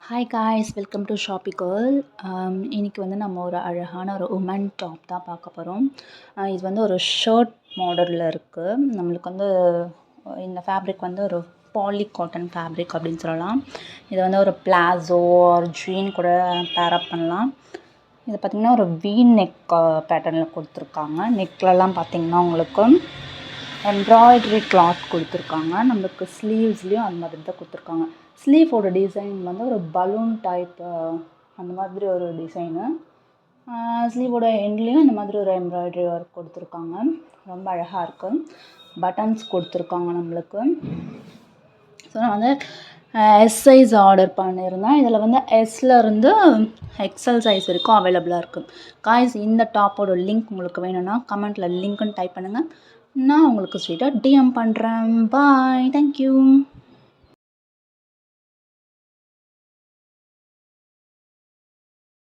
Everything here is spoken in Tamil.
Hi guys, welcome to shoppy girl. இன்றைக்கி வந்து நம்ம ஒரு அழகான ஒரு உமன் டாப் தான் பார்க்க போகிறோம். இது வந்து ஒரு ஷர்ட் மாடலில் இருக்குது. நம்மளுக்கு வந்து இந்த ஃபேப்ரிக் வந்து ஒரு பாலி காட்டன் ஃபேப்ரிக் அப்படின்னு சொல்லலாம். இது வந்து ஒரு பிளாசோ ஒரு ஜீன் கூட பேரப் பண்ணலாம். இது பார்த்திங்கன்னா ஒரு வீ நெக் பேட்டர்னில் கொடுத்துருக்காங்க. நெக்லலாம் பார்த்திங்கன்னா உங்களுக்கு எம்ப்ராய்டரி கிளாத் கொடுத்துருக்காங்க. நம்மளுக்கு ஸ்லீவ்ஸ்லேயும் அது மாதிரி தான் கொடுத்துருக்காங்க. ஸ்லீவோட டிசைன் வந்து ஒரு பலூன் டைப் அந்த மாதிரி ஒரு டிசைனு. ஸ்லீவோட எண்ட்லேயும் இந்த மாதிரி ஒரு எம்ப்ராய்டரி ஒர்க் கொடுத்துருக்காங்க. ரொம்ப அழகாக இருக்குது. பட்டன்ஸ் கொடுத்துருக்காங்க நம்மளுக்கு. ஸோ நான் வந்து எஸ் சைஸ் ஆர்டர் பண்ணியிருந்தேன். இதில் வந்து எஸ்லேருந்து எக்ஸல் சைஸ் வரைக்கும் அவைலபிளாக இருக்குது. காய்ஸ், இந்த டாப்போட லிங்க் உங்களுக்கு வேணும்னா கமெண்ட்டில் லிங்க்குன்னு டைப் பண்ணுங்கள். நான் உங்களுக்கு ஸ்ட்ரெயிட்டாக டிஎம் பண்ணுறேன். பாய், தேங்க்யூ.